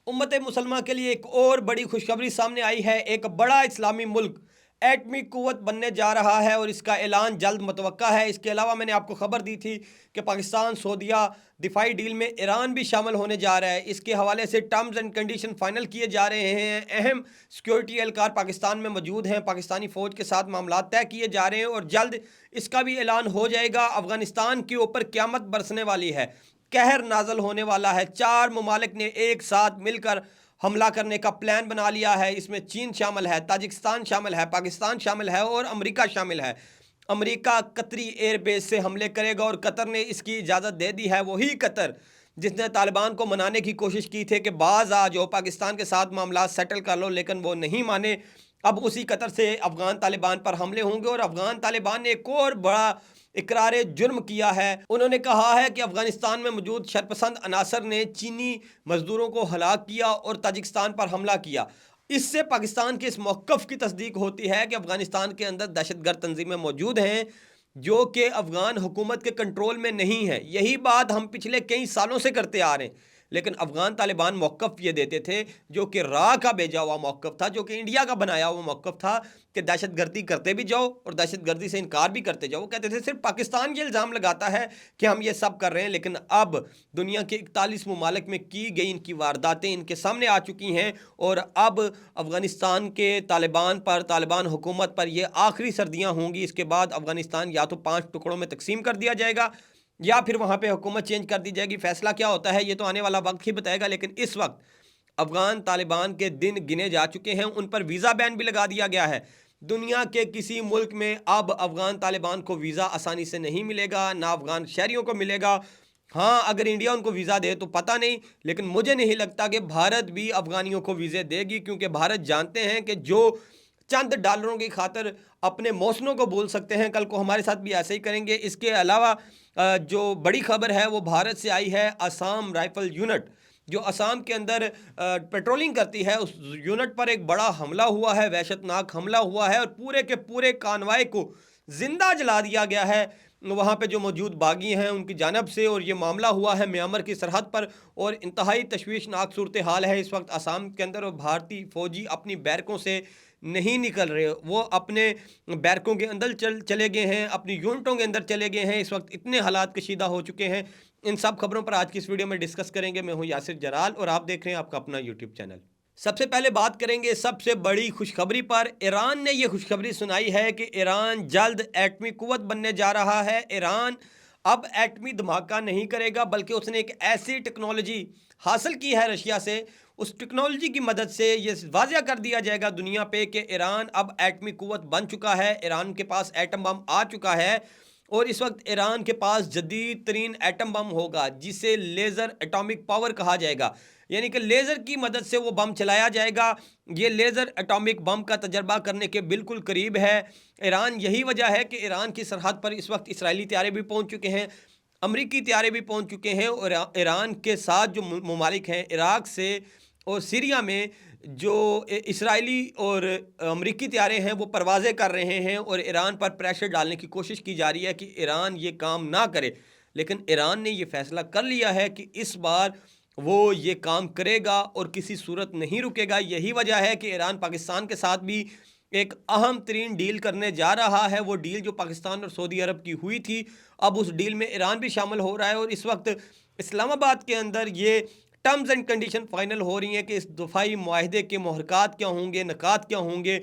उम्मत मुसलमान के लिए एक और बड़ी खुशखबरी सामने आई है। एक बड़ा इस्लामी मुल्क एटमी कुव्वत बनने जा रहा है और इसका ऐलान जल्द मुतवक्का है। इसके अलावा मैंने आपको खबर दी थी कि पाकिस्तान सऊदीया दिफाई डील में ईरान भी शामिल होने जा रहा है। इसके हवाले से टर्म्स एंड कंडीशन फाइनल किए जा रहे हैं। अहम सिक्योरिटी एहलकार पाकिस्तान में मौजूद हैं। पाकिस्तानी फ़ौज के साथ मामला तय किए जा रहे हैं और जल्द इसका भी ऐलान हो जाएगा। अफगानिस्तान के ऊपर क़यामत बरसने वाली है, कहर नाजल होने वाला है। 4 ममालिक ने एक साथ मिलकर हमला करने का प्लान बना लिया है। इसमें चीन शामिल है, ताजिकिस्तान शामिल है, पाकिस्तान शामिल है और अमेरिका शामिल है। अमेरिका कतरी एयरबेस से हमले करेगा और कतर ने इसकी इजाज़त दे दी है। वही कतर जिसने तालिबान को मनाने की कोशिश की थी कि बाज आ जाओ, पाकिस्तान के साथ मामला सेटल कर लो, लेकिन वो नहीं माने। अब उसी कतर से अफगान तालिबान पर हमले होंगे और अफगान तालिबान ने एक और बड़ा इकरार जुर्म किया है। उन्होंने कहा है कि अफगानिस्तान में मौजूद शरपसंद अनासर ने चीनी मजदूरों को हलाक किया और ताजिकिस्तान पर हमला किया। इससे पाकिस्तान के इस मौक़िफ़ की तस्दीक होती है कि अफगानिस्तान के अंदर दहशतगर्द तंजीमें मौजूद हैं जो कि अफगान हुकूमत के कंट्रोल में नहीं है। यही बात हम पिछले कई सालों से करते आ रहे हैं, लेकिन अफगान तालिबान मौक़िफ़ ये देते थे जो कि राह का भेजा हुआ मौक़िफ़ था, जो कि इंडिया का बनाया हुआ मौक़िफ़ था कि दहशतगर्दी करते भी जाओ और दहशतगर्दी से इनकार भी करते जाओ। वो कहते थे सिर्फ पाकिस्तान ये इल्ज़ाम लगाता है कि हम ये सब कर रहे हैं, लेकिन अब दुनिया के 41 ममालिक में की गई इनकी वारदातें इनके सामने आ चुकी हैं और अब अफ़गानिस्तान के तालिबान पर, तालिबान हुकूमत पर ये आखिरी सर्दियाँ होंगी। इसके बाद अफ़गानिस्तान या तो 5 टुकड़ों में तकसीम कर दिया जाएगा या फिर वहाँ पे हुकूमत चेंज कर दी जाएगी। फैसला क्या होता है ये तो आने वाला वक्त ही बताएगा, लेकिन इस वक्त अफगान तालिबान के दिन गिने जा चुके हैं। उन पर वीज़ा बैन भी लगा दिया गया है। दुनिया के किसी मुल्क में अब अफगान तालिबान को वीज़ा आसानी से नहीं मिलेगा, ना अफगान शहरियों को मिलेगा। हाँ, अगर इंडिया उनको वीज़ा दे तो पता नहीं, लेकिन मुझे नहीं लगता कि भारत भी अफगानियों को वीज़े देगी, क्योंकि भारत जानते हैं कि जो चंद डॉलरों की खातिर अपने मौसनों को भूल सकते हैं, कल को हमारे साथ भी ऐसे ही करेंगे। इसके अलावा जो बड़ी खबर है वो भारत से आई है। असम राइफल यूनिट जो असम के अंदर पेट्रोलिंग करती है, उस यूनिट पर एक बड़ा हमला हुआ है, वहशतनाक हमला हुआ है और पूरे के पूरे कानवाय को जिंदा जला दिया गया है वहाँ पे जो मौजूद बागी हैं उनकी जानब से। और ये मामला हुआ है म्यांमार की सरहद पर और इंतहाई तशवीशनाक सूरत हाल है इस वक्त असम के अंदर। और भारतीय फ़ौजी अपनी बैरकों से नहीं निकल रहे, वो अपने बैरकों के अंदर चले गए हैं, अपनी यूनिटों के अंदर चले गए हैं। इस वक्त इतने हालात कशीदा हो चुके हैं। इन सब खबरों पर आज की इस वीडियो में डिस्कस करेंगे। मैं हूं यासिर जराल और आप देख रहे हैं आपका अपना यूट्यूब चैनल। सबसे पहले बात करेंगे सबसे बड़ी खुशखबरी पर। ईरान ने यह खुशखबरी सुनाई है कि ईरान जल्द एटमी कुव्वत बनने जा रहा है। ईरान अब एटमी धमाका नहीं करेगा, बल्कि उसने एक ऐसी टेक्नोलॉजी हासिल की है रशिया से। उस टेक्नोलॉजी की मदद से ये वाज़िया कर दिया जाएगा दुनिया पे कि ईरान अब एटमी कुव्वत बन चुका है। ईरान के पास एटम बम आ चुका है और इस वक्त ईरान के पास जदीद तरीन एटम बम होगा जिसे लेज़र एटॉमिक पावर कहा जाएगा, यानी कि लेज़र की मदद से वो बम चलाया जाएगा। ये लेज़र एटॉमिक बम का तजर्बा करने के बिल्कुल करीब है ईरान। यही वजह है कि ईरान की सरहद पर इस वक्त इसराइली तैयारे भी पहुंच चुके हैं, अमरीकी तैयारे भी पहुंच चुके हैं और ईरान के साथ जो ममालिक हैं इराक से और सीरिया में जो इसराइली और अमरीकी तैयारे हैं वो परवाज़ें कर रहे हैं और ईरान पर प्रेशर डालने की कोशिश की जा रही है कि ईरान ये काम ना करे। लेकिन ईरान ने ये फ़ैसला कर लिया है कि इस बार वो ये काम करेगा और किसी सूरत नहीं रुकेगा। यही वजह है कि ईरान पाकिस्तान के साथ भी एक अहम तरीन डील करने जा रहा है। वो डील जो पाकिस्तान और सऊदी अरब की हुई थी, अब उस डील में ईरान भी शामिल हो रहा है और इस वक्त इस्लामाबाद के अंदर ये टर्म्स एंड कंडीशन फाइनल हो रही हैं कि इस दफ़ाई मुआहदे के मुहरकात क्या होंगे, नकात क्या होंगे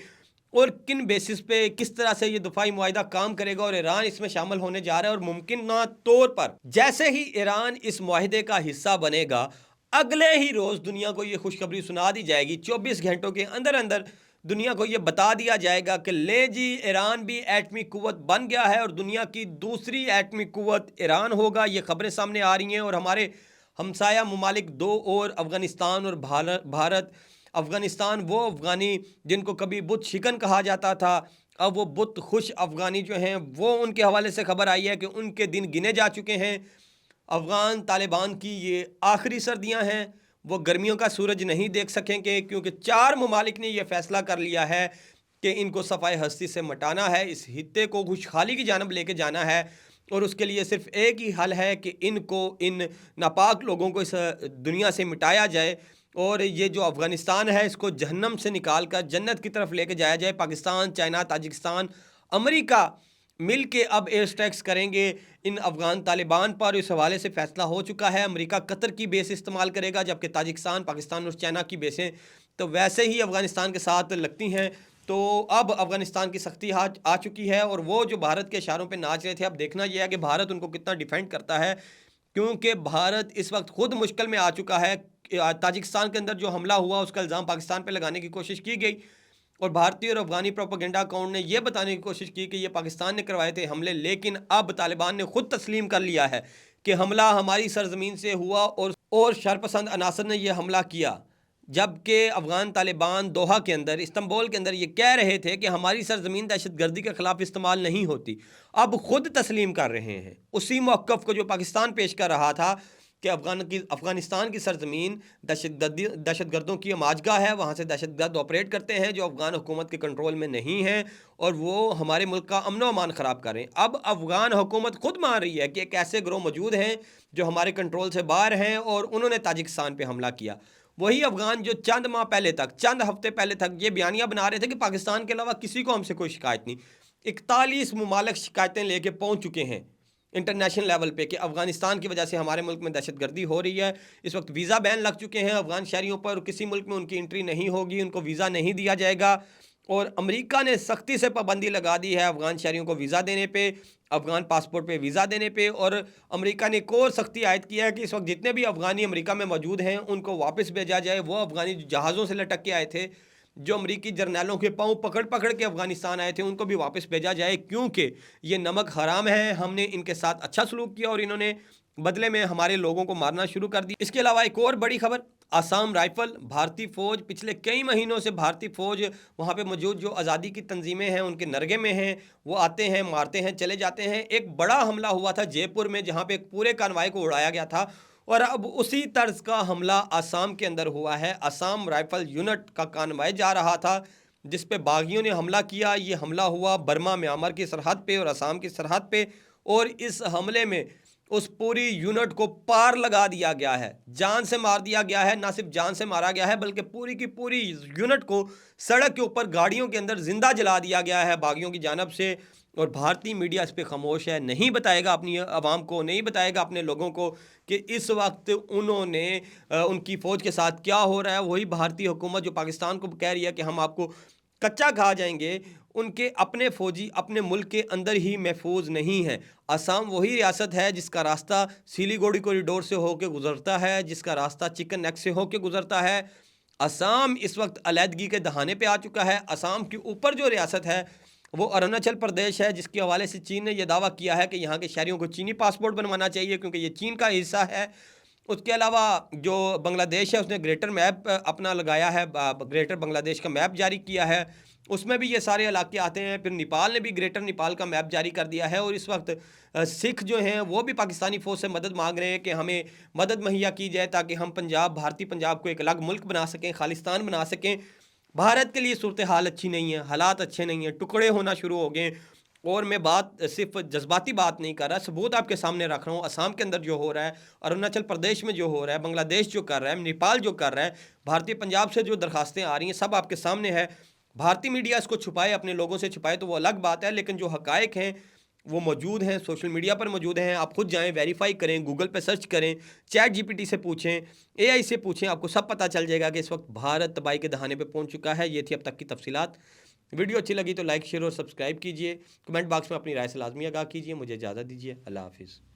और किन बेसिस पे किस तरह से ये दफ़ाई मुआहदा काम करेगा। और ईरान इसमें शामिल होने जा रहा है और मुमकिन ना तौर पर जैसे ही ईरान इस मुआहदे का हिस्सा बनेगा, अगले ही रोज़ दुनिया को ये खुशखबरी सुना दी जाएगी। 24 घंटों के अंदर अंदर दुनिया को ये बता दिया जाएगा कि ले जी ईरान भी एटमी कुव्वत बन गया है और दुनिया की दूसरी एटमी कुव्वत ईरान होगा। ये खबरें सामने आ रही हैं और हमारे हमसाया ममालिक दो और अफ़गानिस्तान और भारत। अफ़गानिस्तान वो अफ़गानी जिनको कभी बुत शिकन कहा जाता था, अब वो बुत खुश अफ़गानी जो हैं वो उनके हवाले से खबर आई है कि उनके दिन गिने जा चुके हैं। अफ़गान तालिबान की ये आखिरी सर्दियां हैं, वो गर्मियों का सूरज नहीं देख सकेंगे क्योंकि 4 ममालिक ने यह फ़ैसला कर लिया है कि इनको सफ़ाई हस्ती से मटाना है, इस हित्ते को खुशहाली की जानब लेके जाना है। और उसके लिए सिर्फ एक ही हल है कि इनको, इन नापाक लोगों को इस दुनिया से मिटाया जाए। اور یہ جو افغانستان ہے اس کو جہنم سے نکال کر جنت کی طرف لے کے جایا جائے۔ پاکستان، چائنا، تاجکستان، امریکہ مل کے اب ایئر اسٹرائکس کریں گے ان افغان طالبان پر۔ اس حوالے سے فیصلہ ہو چکا ہے، امریکہ قطر کی بیس استعمال کرے گا، جبکہ تاجکستان، پاکستان اور چائنا کی بیسیں تو ویسے ہی افغانستان کے ساتھ لگتی ہیں۔ تو اب افغانستان کی سختی آ چکی ہے، اور وہ جو بھارت کے اشاروں پہ ناچ رہے تھے، اب دیکھنا یہ ہے کہ بھارت ان کو کتنا ڈیفینڈ کرتا ہے، کیونکہ بھارت اس وقت خود مشکل میں آ چکا ہے۔ تاجکستان کے اندر جو حملہ ہوا اس کا الزام پاکستان پہ لگانے کی کوشش کی گئی، اور بھارتی اور افغانی پروپیگنڈا اکاؤنٹ نے یہ بتانے کی کوشش کی کہ یہ پاکستان نے کروائے تھے حملے، لیکن اب طالبان نے خود تسلیم کر لیا ہے کہ حملہ ہماری سرزمین سے ہوا اور شرپسند عناصر نے یہ حملہ کیا، جبکہ افغان طالبان دوحہ کے اندر، استنبول کے اندر یہ کہہ رہے تھے کہ ہماری سرزمین دہشت گردی کے خلاف استعمال نہیں ہوتی، اب خود تسلیم کر رہے ہیں اسی موقف کو جو پاکستان پیش کر رہا تھا کہ افغانستان کی سرزمین دہشت گردوں کی ماجگاہ ہے، وہاں سے دہشت گرد آپریٹ کرتے ہیں جو افغان حکومت کے کنٹرول میں نہیں ہیں، اور وہ ہمارے ملک کا امن و امان خراب کر رہے ہیں۔ اب افغان حکومت خود مان رہی ہے کہ ایک ایسے گروہ موجود ہیں جو ہمارے کنٹرول سے باہر ہیں، اور انہوں نے تاجکستان پہ حملہ کیا۔ وہی افغان جو چند ماہ پہلے تک، چند ہفتے پہلے تک یہ بیانیہ بنا رہے تھے کہ پاکستان کے علاوہ کسی کو ہم سے کوئی شکایت نہیں، 41 ممالک شکایتیں لے کے پہنچ چکے ہیں انٹرنیشنل لیول پہ کہ افغانستان کی وجہ سے ہمارے ملک میں دہشت گردی ہو رہی ہے۔ اس وقت ویزا بین لگ چکے ہیں افغان شہریوں پر، کسی ملک میں ان کی انٹری نہیں ہوگی، ان کو ویزا نہیں دیا جائے گا، اور امریکہ نے سختی سے پابندی لگا دی ہے افغان شہریوں کو ویزا دینے پہ، افغان پاسپورٹ پہ ویزا دینے پہ، اور امریکہ نے ایک اور سختی عائد کیا ہے کہ اس وقت جتنے بھی افغانی امریکہ میں موجود ہیں ان کو واپس بھیجا جائے۔ وہ افغانی جہازوں سے لٹک کے آئے تھے، جو امریکی جرنیلوں کے پاؤں پکڑ پکڑ کے افغانستان آئے تھے، ان کو بھی واپس بھیجا جائے، کیونکہ یہ نمک حرام ہے، ہم نے ان کے ساتھ اچھا سلوک کیا اور انہوں نے بدلے میں ہمارے لوگوں کو مارنا شروع کر دی۔ اس کے علاوہ ایک اور بڑی خبر، آسام رائفل، بھارتی فوج پچھلے کئی مہینوں سے بھارتی فوج وہاں پہ موجود جو آزادی کی تنظیمیں ہیں ان کے نرگے میں ہیں، وہ آتے ہیں، مارتے ہیں، چلے جاتے ہیں۔ ایک بڑا حملہ ہوا تھا جے پور میں جہاں پہ ایک پورے کانوائے کو اڑایا گیا تھا، اور اب اسی طرز کا حملہ آسام کے اندر ہوا ہے۔ آسام رائفل یونٹ کا کانوائے جا رہا تھا جس پہ باغیوں نے حملہ کیا۔ یہ حملہ ہوا برما میانمار کی سرحد پہ اور آسام کی سرحد پہ، اور اس حملے میں اس پوری یونٹ کو پار لگا دیا گیا ہے، جان سے مار دیا گیا ہے۔ نہ صرف جان سے مارا گیا ہے بلکہ پوری کی پوری یونٹ کو سڑک کے اوپر گاڑیوں کے اندر زندہ جلا دیا گیا ہے باغیوں کی جانب سے، اور بھارتی میڈیا اس پہ خاموش ہے، نہیں بتائے گا اپنی عوام کو، نہیں بتائے گا اپنے لوگوں کو کہ اس وقت انہوں نے ان کی فوج کے ساتھ کیا ہو رہا ہے۔ وہی بھارتی حکومت جو پاکستان کو کہہ رہی ہے کہ ہم آپ کو کچا کھا جائیں گے، ان کے اپنے فوجی اپنے ملک کے اندر ہی محفوظ نہیں ہیں۔ آسام وہی ریاست ہے جس کا راستہ سیلیگوڑی کوریڈور سے ہو کے گزرتا ہے، جس کا راستہ چکن نیک سے ہو کے گزرتا ہے۔ آسام اس وقت علیحدگی کے دہانے پہ آ چکا ہے۔ آسام کے اوپر جو ریاست ہے وہ اروناچل پردیش ہے، جس کے حوالے سے چین نے یہ دعویٰ کیا ہے کہ یہاں کے شہریوں کو چینی پاسپورٹ بنوانا چاہیے کیونکہ یہ چین کا حصہ ہے۔ اس کے علاوہ جو بنگلہ دیش ہے اس نے گریٹر میپ اپنا لگایا ہے، گریٹر بنگلہ دیش کا میپ جاری کیا ہے، اس میں بھی یہ سارے علاقے آتے ہیں۔ پھر نیپال نے بھی گریٹر نیپال کا میپ جاری کر دیا ہے، اور اس وقت سکھ جو ہیں وہ بھی پاکستانی فوج سے مدد مانگ رہے ہیں کہ ہمیں مدد مہیا کی جائے تاکہ ہم بھارتی پنجاب کو ایک الگ ملک بنا سکیں، خالصتان بنا سکیں۔ بھارت کے لیے صورتحال اچھی نہیں ہے، حالات اچھے نہیں ہیں، ٹکڑے ہونا شروع ہو گئے، اور میں بات صرف جذباتی بات نہیں کر رہا، ثبوت آپ کے سامنے رکھ رہا ہوں۔ آسام کے اندر جو ہو رہا ہے، اروناچل پردیش میں جو ہو رہا ہے، بنگلہ دیش جو کر رہا ہے، نیپال جو کر رہا ہے، بھارتی پنجاب سے جو درخواستیں آ رہی ہیں، سب آپ کے سامنے ہے۔ بھارتی میڈیا اس کو چھپائے، اپنے لوگوں سے چھپائے تو وہ الگ بات ہے، لیکن جو حقائق ہیں وہ موجود ہیں، سوشل میڈیا پر موجود ہیں۔ آپ خود جائیں، ویریفائی کریں، گوگل پہ سرچ کریں، چیٹ جی پی ٹی سے پوچھیں، اے آئی سے پوچھیں، آپ کو سب پتہ چل جائے گا کہ اس وقت بھارت تباہی کے دہانے پہ پہنچ چکا ہے۔ یہ تھی اب تک کی تفصیلات۔ ویڈیو اچھی لگی تو لائک، شیئر اور سبسکرائب کیجیے۔ کمنٹ باکس میں اپنی رائے سے لازمی آگاہ کیجیے۔ مجھے اجازت دیجیے، اللہ حافظ۔